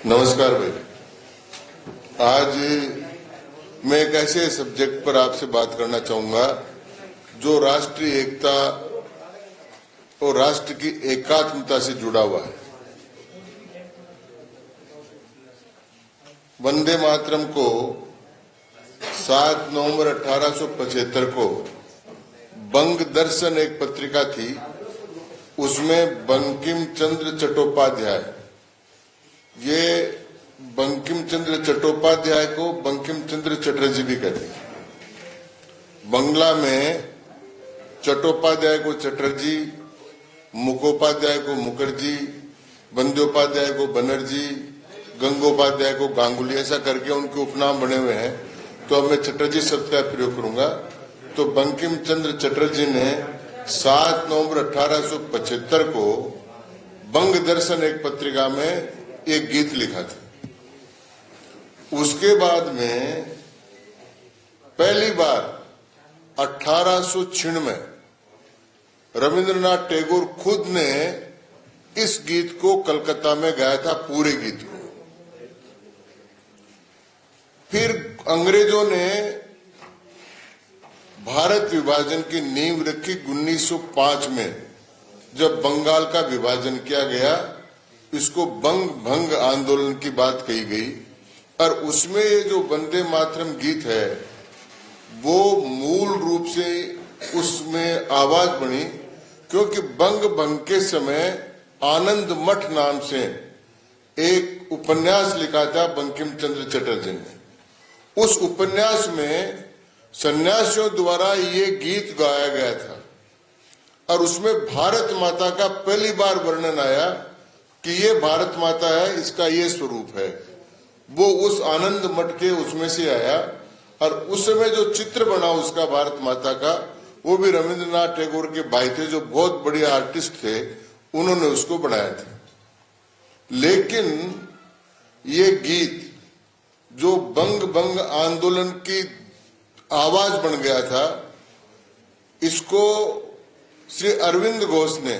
नमस्कार भाई। आज मैं एक ऐसे सब्जेक्ट पर आपसे बात करना चाहूंगा जो राष्ट्रीय एकता और राष्ट्र की एकात्मता से जुड़ा हुआ है। वंदे मातरम को 7 नवंबर 1875 को बंग दर्शन एक पत्रिका थी, उसमें बंकिम चंद्र चट्टोपाध्याय, ये बंकिम चंद्र चट्टोपाध्याय को बंकिम चंद्र चटर्जी भी कहते हैं। बंगला में चट्टोपाध्याय को चटर्जी, मुखोपाध्याय को मुखर्जी, बंदोपाध्याय को बनर्जी, गंगोपाध्याय को गांगुली, ऐसा करके उनके उपनाम बने हुए हैं। तो अब मैं चटर्जी शब्द का प्रयोग करूंगा। तो बंकिम चंद्र चटर्जी ने 7 नवंबर 1875 को बंग दर्शन एक पत्रिका में एक गीत लिखा था। उसके बाद में पहली बार 1896 में रविंद्रनाथ टैगोर खुद ने इस गीत को कलकत्ता में गाया था, पूरे गीत को। फिर अंग्रेजों ने भारत विभाजन की नींव रखी 1905 में, जब बंगाल का विभाजन किया गया। इसको बंग भंग आंदोलन की बात कही गई और उसमें ये जो वंदे मातरम गीत है वो मूल रूप से उसमें आवाज बनी, क्योंकि बंग भंग के समय आनंद मठ नाम से एक उपन्यास लिखा था बंकिम चंद्र चटर्जी ने। उस उपन्यास में सन्यासियों द्वारा ये गीत गाया गया था और उसमें भारत माता का पहली बार वर्णन आया कि ये भारत माता है, इसका ये स्वरूप है। वो उस आनंद मठ के उसमें से आया और उस समय जो चित्र बना उसका भारत माता का, वो भी रविंद्रनाथ टैगोर के भाई थे, जो बहुत बड़े आर्टिस्ट थे, उन्होंने उसको बनाया था। लेकिन ये गीत जो बंग भंग आंदोलन की आवाज बन गया था, इसको श्री अरविंद घोष ने,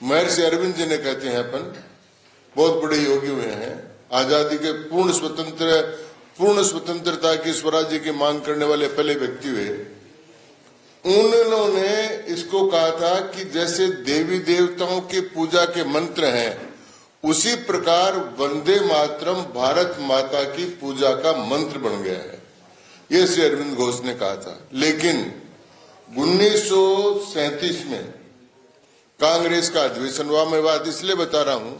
महर्षि अरविंद जी ने कहते हैं, अपन बहुत बड़े योगी हुए हैं, आजादी के पूर्ण स्वतंत्रता की, स्वराज्य की मांग करने वाले पहले व्यक्ति हुए। उन्होंने इसको कहा था कि जैसे देवी देवताओं की पूजा के मंत्र हैं, उसी प्रकार वंदे मातरम भारत माता की पूजा का मंत्र बन गया है। ये श्री अरविंद घोष ने कहा था। लेकिन 1937 में कांग्रेस का अधिवेशन हुआ। मैं बात इसलिए बता रहा हूं,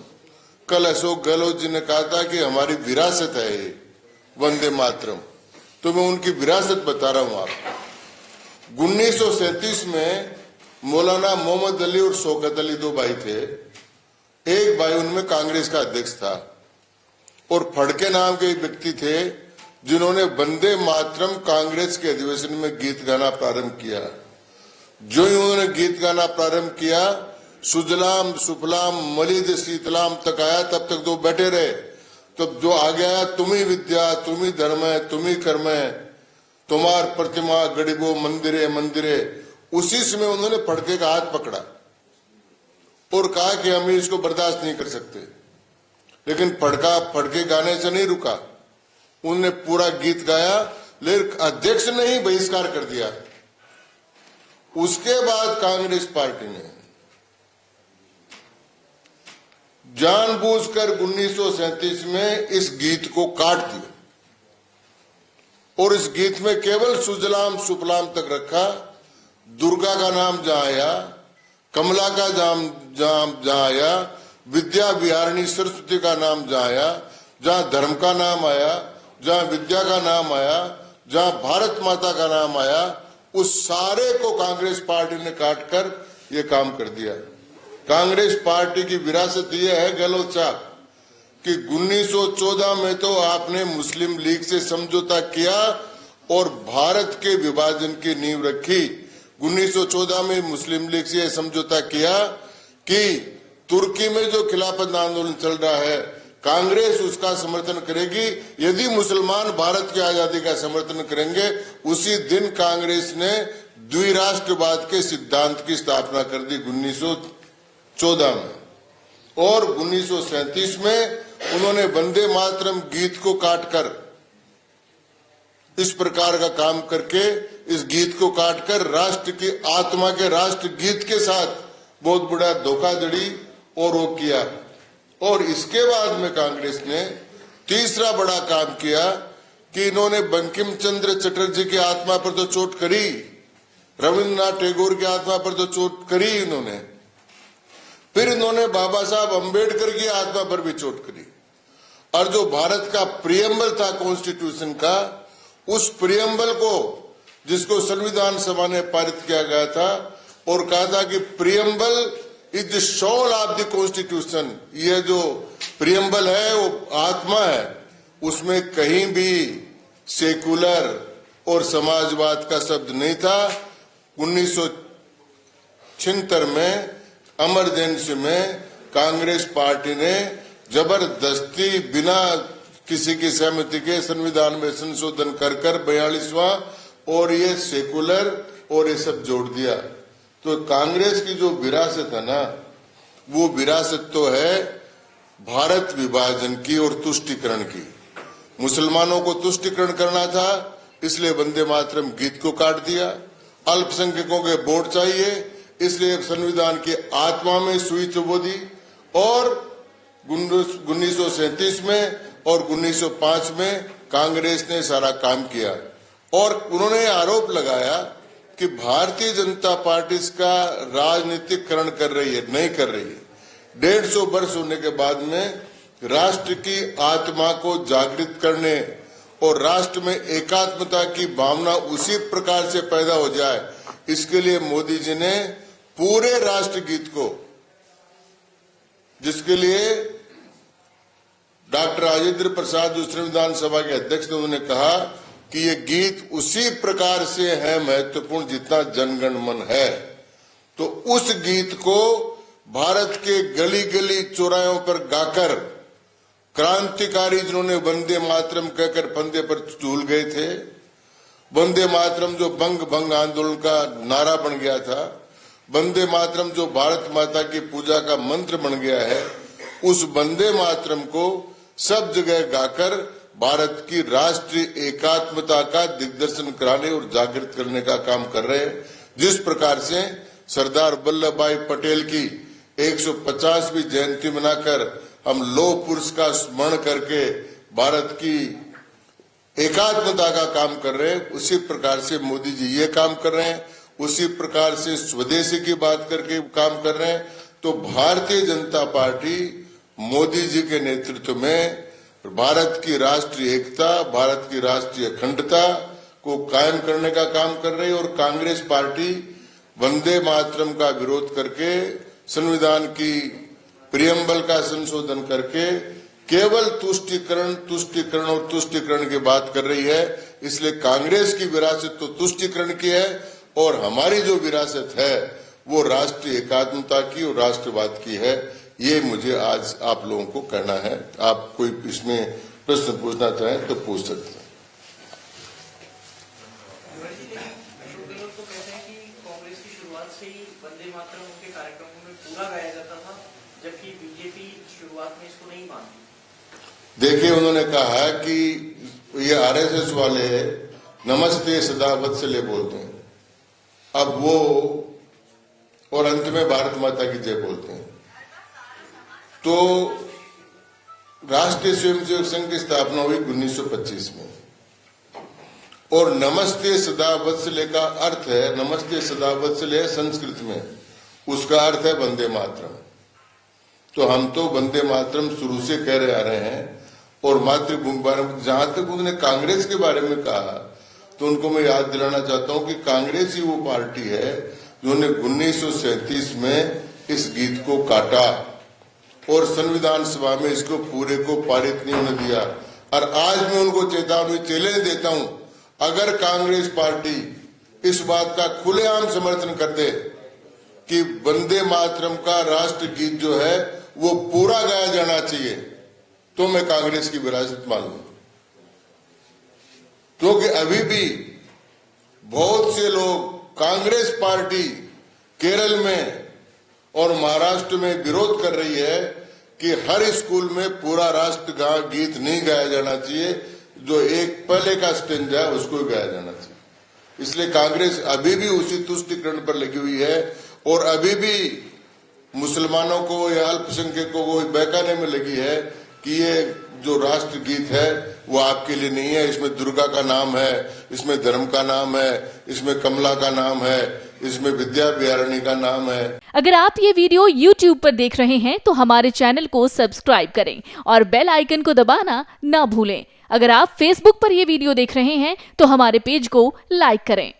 कल अशोक गहलोत जी ने कहा था कि हमारी विरासत है ये वंदे मातरम, तो मैं उनकी विरासत बता रहा हूं आपको। 1937 में मौलाना मोहम्मद अली और शौकत अली दो भाई थे। एक भाई उनमें कांग्रेस का अध्यक्ष था और फड़के नाम के एक व्यक्ति थे जिन्होंने वंदे मातरम कांग्रेस के अधिवेशन में गीत गाना प्रारंभ किया। जो ही उन्होंने गीत गाना प्रारंभ किया, सुजलाम सुफलाम मलिद शीतलाम तक आया, तब तक दो बैठे रहे। तब जो आ गया, तुम्ही विद्या तुम्ही धर्म है तुम्ही कर्म है, तुम्हार प्रतिमा गड़िबो मंदिरे मंदिरे, उसी समय उन्होंने फड़के का हाथ पकड़ा और कहा कि हम इसको बर्दाश्त नहीं कर सकते। लेकिन फड़के गाने से नहीं रुका, उन्होंने पूरा गीत गाया, लेकिन अध्यक्ष ने ही बहिष्कार कर दिया। उसके बाद कांग्रेस पार्टी ने जानबूझकर 1937 में इस गीत को काट दिया और इस गीत में केवल सुजलाम सुफलाम तक रखा। दुर्गा का नाम जहां आया, कमला का नाम जहां आया, विद्या विहारिणी सरस्वती का नाम जहां आया, जहां धर्म का नाम आया, जहां विद्या का नाम आया, जहां भारत माता का नाम आया, उस सारे को कांग्रेस पार्टी ने काटकर ये काम कर दिया। कांग्रेस पार्टी की विरासत ये है गहलोत साहब कि 1914 में तो आपने मुस्लिम लीग से समझौता किया और भारत के विभाजन की नींव रखी। 1914 में मुस्लिम लीग से समझौता किया कि तुर्की में जो खिलाफत आंदोलन चल रहा है, कांग्रेस उसका समर्थन करेगी यदि मुसलमान भारत की आजादी का समर्थन करेंगे। उसी दिन कांग्रेस ने द्विराष्ट्रवाद के सिद्धांत की स्थापना कर दी 1914 में। और 1937 में उन्होंने वंदे मातरम गीत को काटकर, इस प्रकार का काम करके, इस गीत को काटकर राष्ट्र की आत्मा के राष्ट्र गीत के साथ बहुत बड़ा धोखाधड़ी और वो किया। और इसके बाद में कांग्रेस ने तीसरा बड़ा काम किया कि इन्होंने बंकिम चंद्र चटर्जी की आत्मा पर तो चोट करी, रविन्द्रनाथ टैगोर की आत्मा पर तो चोट करी इन्होंने, फिर इन्होंने बाबा साहब अंबेडकर की आत्मा पर भी चोट करी। और जो भारत का प्रियम्बल था कॉन्स्टिट्यूशन का, उस प्रियम्बल को, जिसको संविधान सभा ने पारित किया गया था और कहा था कि preamble is the soul of the constitution, ये जो प्रियम्बल है वो आत्मा है, उसमें कहीं भी सेकुलर और समाजवाद का शब्द नहीं था। 1976 में इमरजेंसी में कांग्रेस पार्टी ने जबरदस्ती बिना किसी की सहमति के संविधान में संशोधन कर 42वां और ये सेकुलर और ये सब जोड़ दिया। तो कांग्रेस की जो विरासत है ना, वो विरासत तो है भारत विभाजन की और तुष्टीकरण की। मुसलमानों को तुष्टीकरण करना था, इसलिए वंदे मातरम गीत को काट दिया। अल्पसंख्यकों के वोट चाहिए, इसलिए संविधान की आत्मा में सुई चुबो दी। और 1937 में और 1905 में कांग्रेस ने सारा काम किया। और उन्होंने आरोप लगाया कि भारतीय जनता पार्टी इसका राजनीतिकरण कर रही है, नहीं कर रही है। 150 वर्ष होने के बाद में राष्ट्र की आत्मा को जागृत करने और राष्ट्र में एकात्मता की भावना उसी प्रकार से पैदा हो जाए, इसके लिए मोदी जी ने पूरे राष्ट्रगीत को, जिसके लिए डॉक्टर राजेंद्र प्रसाद जो संविधान सभा के अध्यक्ष ने, उन्होंने कहा कि ये गीत उसी प्रकार से है महत्वपूर्ण जितना जनगण मन है। तो उस गीत को भारत के गली गली चौराहों पर गाकर क्रांतिकारी जिन्होंने वंदे मातरम कहकर फंदे पर झूल गए थे, वंदे मातरम जो बंग भंग आंदोलन का नारा बन गया था, वंदे मातरम जो भारत माता की पूजा का मंत्र बन गया है, उस वंदे मातरम को सब जगह गाकर भारत की राष्ट्रीय एकात्मता का दिग्दर्शन कराने और जागृत करने का काम कर रहे हैं। जिस प्रकार से सरदार वल्लभ भाई पटेल की 150वीं जयंती मनाकर हम लौह पुरुष का स्मरण करके भारत की एकात्मता का काम कर रहे हैं, उसी प्रकार से मोदी जी ये काम कर रहे हैं, उसी प्रकार से स्वदेशी की बात करके काम कर रहे हैं। तो भारतीय जनता पार्टी मोदी जी के नेतृत्व में भारत की राष्ट्रीय एकता, भारत की राष्ट्रीय अखंडता को कायम करने का काम कर रही है। और कांग्रेस पार्टी वंदे मातरम का विरोध करके, संविधान की प्रियम्बल का संशोधन करके केवल तुष्टीकरण और तुष्टीकरण की बात कर रही है। इसलिए कांग्रेस की विरासत तो तुष्टीकरण की है और हमारी जो विरासत है वो राष्ट्रीय एकात्मता की और राष्ट्रवाद की है। ये मुझे आज आप लोगों को कहना है। आप कोई इसमें प्रश्न पूछना चाहें तो पूछ सकते हैं। कांग्रेस की शुरुआत से ही वंदे मातरम उनके कार्यक्रमों में पूरा गाया जाता था, जबकि बीजेपी शुरुआत में इसको नहीं मानती। देखिए, उन्होंने कहा है कि ये आरएसएस वाले नमस्ते सदा वत्सल्य बोलते हैं, अब वो और अंत में भारत माता की जय बोलते हैं। तो राष्ट्रीय स्वयंसेवक संघ की स्थापना हुई 1925 में और नमस्ते सदा वत्सल्य का अर्थ है, नमस्ते सदा वत्सल्य संस्कृत में, उसका अर्थ है वंदे मातरम। तो हम तो वंदे मातरम शुरू से कह रहे आ रहे हैं। और मातृभूमि बारे में जहां तक उन्होंने कांग्रेस के बारे में कहा, तो उनको मैं याद दिलाना चाहता हूं कि कांग्रेस ही वो पार्टी है जिन्होंने 1937 में इस गीत को काटा और संविधान सभा में इसको पूरे को पारित नहीं होने दिया। और आज मैं उनको चेतावनी चैलेंज देता हूं, अगर कांग्रेस पार्टी इस बात का खुलेआम समर्थन कर दे कि वंदे मातरम का राष्ट्र गीत जो है वो पूरा गाया जाना चाहिए, तो मैं कांग्रेस की विरासत मान लूं। क्योंकि अभी भी बहुत से लोग कांग्रेस पार्टी केरल में और महाराष्ट्र में विरोध कर रही है कि हर स्कूल में पूरा राष्ट्रगान गीत नहीं गाया जाना चाहिए, जो एक पहले का स्टेंजा है उसको ही गाया जाना चाहिए। इसलिए कांग्रेस अभी भी उसी तुष्टिकरण पर लगी हुई है और अभी भी मुसलमानों को या अल्पसंख्यकों को बहकाने में लगी है कि ये जो राष्ट्र गीत है वो आपके लिए नहीं है, इसमें दुर्गा का नाम है, इसमें धर्म का नाम है, इसमें कमला का नाम है, इसमें विद्या विहारिणी का नाम है। अगर आप ये वीडियो YouTube पर देख रहे हैं तो हमारे चैनल को सब्सक्राइब करें और बेल आइकन को दबाना ना भूलें। अगर आप Facebook पर ये वीडियो देख रहे हैं तो हमारे पेज को लाइक करें।